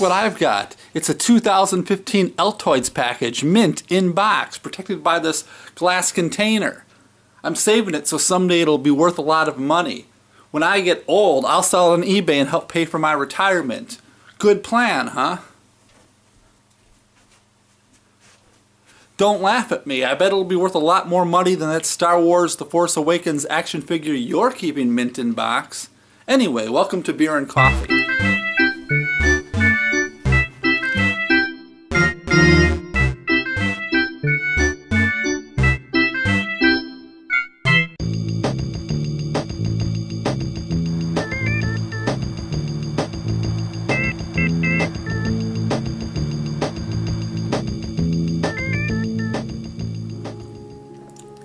look what I've got. It's a 2015 Altoids package, mint, in box, protected by this glass container. I'm saving it so someday it'll be worth a lot of money. When I get old, I'll sell it on eBay and help pay for my retirement. Good plan, huh? Don't laugh at me. I bet it'll be worth a lot more money than that Star Wars The Force Awakens action figure you're keeping mint in box. Anyway, welcome to Beer and Coffee.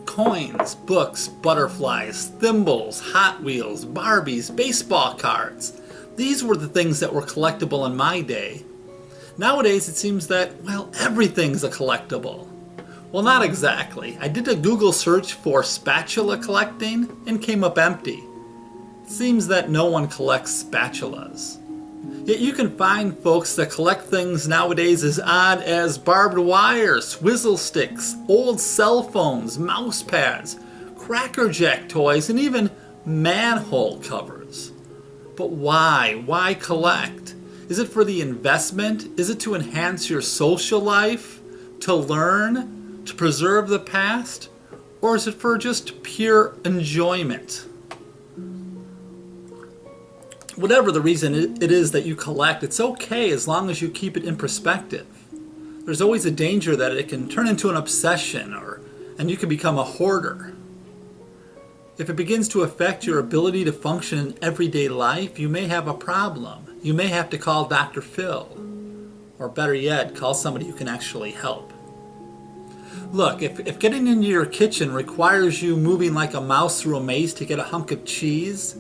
Coins, books, butterflies, thimbles, Hot Wheels, Barbies, baseball cards. These were the things that were collectible in my day. Nowadays it seems that, well, everything's a collectible. Well, not exactly. I did a Google search for spatula collecting and came up empty. It seems that no one collects spatulas. Yet you can find folks that collect things nowadays as odd as barbed wire, swizzle sticks, old cell phones, mouse pads, Cracker Jack toys, and even manhole covers. But why? Why collect? Is it for the investment? Is it to enhance your social life? To learn? To preserve the past? Or is it for just pure enjoyment? Whatever the reason it is that you collect, it's okay as long as you keep it in perspective. There's always a danger that it can turn into an obsession and you can become a hoarder. If it begins to affect your ability to function in everyday life, you may have a problem. You may have to call Dr. Phil. Or better yet, call somebody who can actually help. Look, if getting into your kitchen requires you moving like a mouse through a maze to get a hunk of cheese,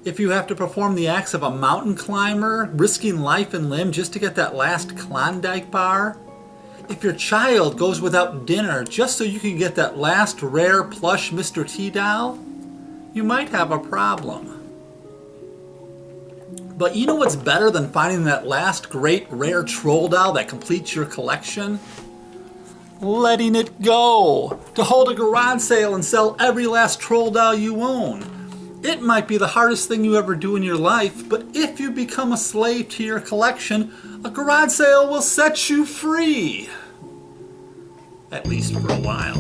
if you have to perform the acts of a mountain climber, risking life and limb just to get that last Klondike bar, if your child goes without dinner just so you can get that last rare plush Mr. T doll, you might have a problem. But you know what's better than finding that last great rare troll doll that completes your collection? Letting it go! To hold a garage sale and sell every last troll doll you own. It might be the hardest thing you ever do in your life, but if you become a slave to your collection, a garage sale will set you free. At least for a while.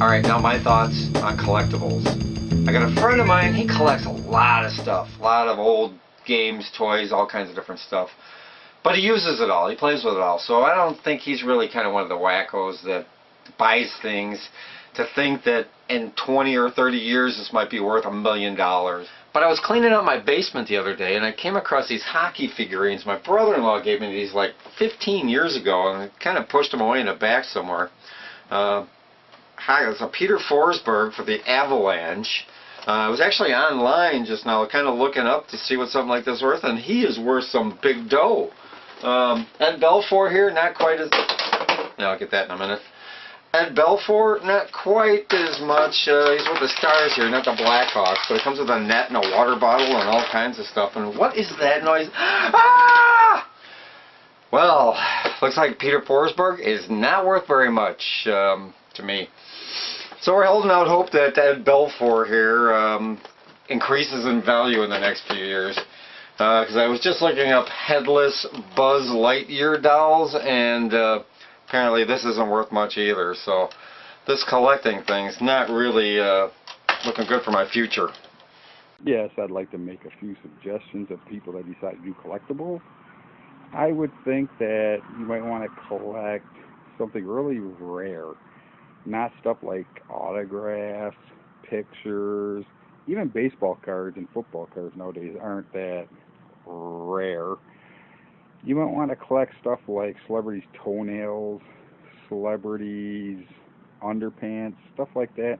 Alright, now my thoughts on collectibles. I got a friend of mine, he collects a lot of stuff. A lot of old games, toys, all kinds of different stuff. But he uses it all. He plays with it all. So I don't think he's really kind of one of the wackos that buys things to think that in 20 or 30 years this might be worth $1 million. But I was cleaning out my basement the other day and I came across these hockey figurines. My brother-in-law gave me these like 15 years ago and I kind of pushed them away in the back somewhere. It's a Peter Forsberg for the Avalanche. I was actually online just now kind of looking up to see what something like this is worth, and he is worth some big dough. Ed Belfour here, not quite as... I'll get that in a minute. Ed Belfour, not quite as much. He's with the Stars here, not the Blackhawks, but it comes with a net and a water bottle and all kinds of stuff. And what is that noise? Ah! Well, looks like Peter Forsberg is not worth very much to me. So we're holding out hope that Ed Belfour here increases in value in the next few years. Because I was just looking up headless Buzz Lightyear dolls, and apparently this isn't worth much either. So this collecting thing's not really looking good for my future. Yes, I'd like to make a few suggestions of people that decide to do collectibles. I would think that you might want to collect something really rare. Not stuff like autographs, pictures, even baseball cards and football cards nowadays aren't that rare. You might want to collect stuff like celebrities' toenails, celebrities' underpants, stuff like that.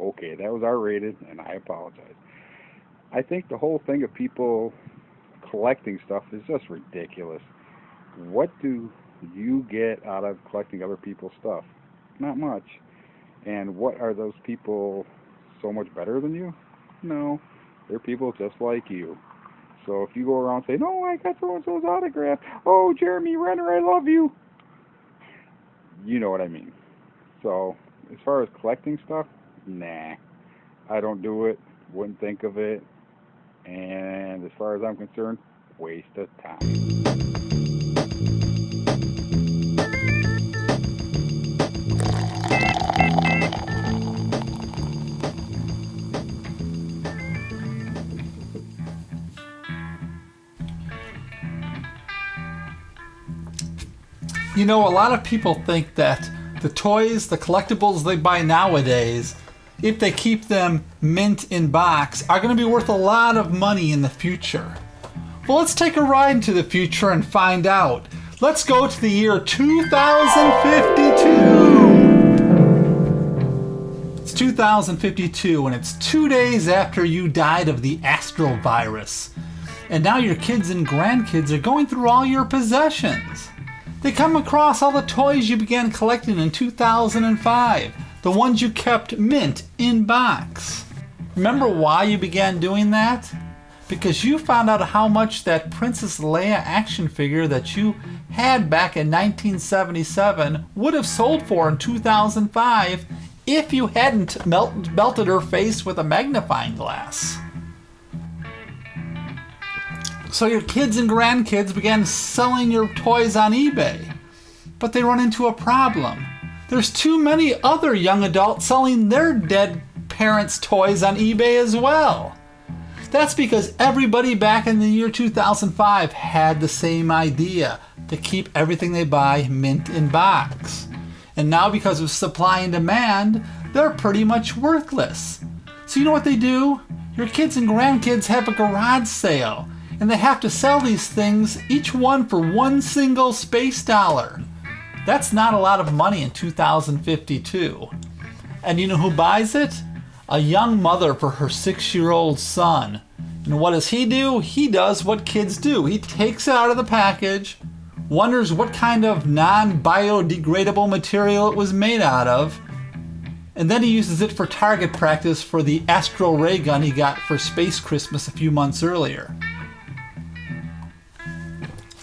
Okay, that was R-rated, and I apologize. I think the whole thing of people collecting stuff is just ridiculous. What do you get out of collecting other people's stuff? Not much. And what are those people so much better than you? No, they're people just like you. So if you go around saying, "Oh, I got so-and-so's autograph. Oh, Jeremy Renner, I love you." You know what I mean. So as far as collecting stuff, nah, I don't do it. Wouldn't think of it. And as far as I'm concerned, waste of time. You know, a lot of people think that the toys, the collectibles they buy nowadays, if they keep them mint in box, are going to be worth a lot of money in the future. Well, let's take a ride into the future and find out. Let's go to the year 2052. It's 2052, and it's 2 days after you died of the astrovirus. And now your kids and grandkids are going through all your possessions. They come across all the toys you began collecting in 2005, the ones you kept mint in box. Remember why you began doing that? Because you found out how much that Princess Leia action figure that you had back in 1977 would have sold for in 2005 if you hadn't melted her face with a magnifying glass. So your kids and grandkids began selling your toys on eBay. But they run into a problem. There's too many other young adults selling their dead parents' toys on eBay as well. That's because everybody back in the year 2005 had the same idea, to keep everything they buy mint in box. And now because of supply and demand, they're pretty much worthless. So you know what they do? Your kids and grandkids have a garage sale, and they have to sell these things, each one for one single space dollar. That's not a lot of money in 2052. And you know who buys it? A young mother for her 6-year-old son. And what does he do? He does what kids do. He takes it out of the package, wonders what kind of non-biodegradable material it was made out of, and then he uses it for target practice for the Astro ray gun he got for Space Christmas a few months earlier.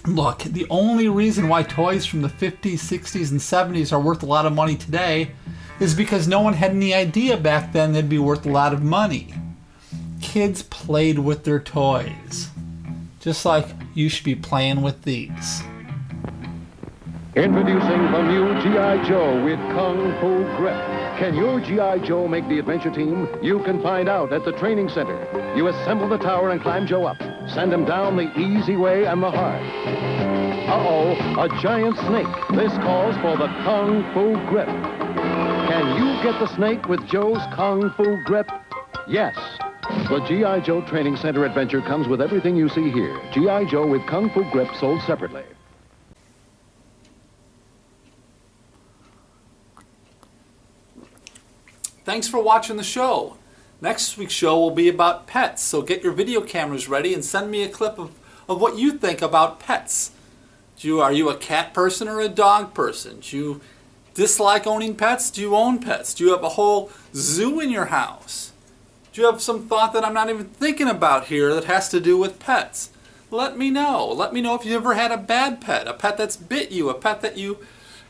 Look, the only reason why toys from the 50s, 60s, and 70s are worth a lot of money today is because no one had any idea back then they'd be worth a lot of money. Kids played with their toys, just like you should be playing with these. Introducing the new G.I. Joe with Kung Fu Grip. Can your G.I. Joe make the adventure team? You can find out at the training center. You assemble the tower and climb Joe up. Send him down the easy way and the hard. Uh-oh, a giant snake. This calls for the Kung Fu Grip. Can you get the snake with Joe's Kung Fu Grip? Yes. The G.I. Joe Training Center adventure comes with everything you see here. G.I. Joe with Kung Fu Grip sold separately. Thanks for watching the show. Next week's show will be about pets, so get your video cameras ready and send me a clip of what you think about pets. Are you a cat person or a dog person? Do you dislike owning pets? Do you own pets? Do you have a whole zoo in your house? Do you have some thought that I'm not even thinking about here that has to do with pets? Let me know. Let me know if you ever had a bad pet, a pet that's bit you, a pet that you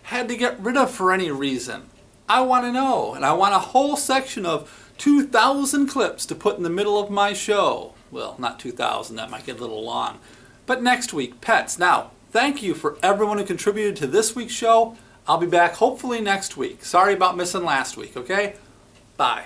had to get rid of for any reason. I want to know, and I want a whole section of 2,000 clips to put in the middle of my show. Well, not 2,000, that might get a little long. But next week, pets. Now, thank you for everyone who contributed to this week's show. I'll be back hopefully next week. Sorry about missing last week, okay? Bye.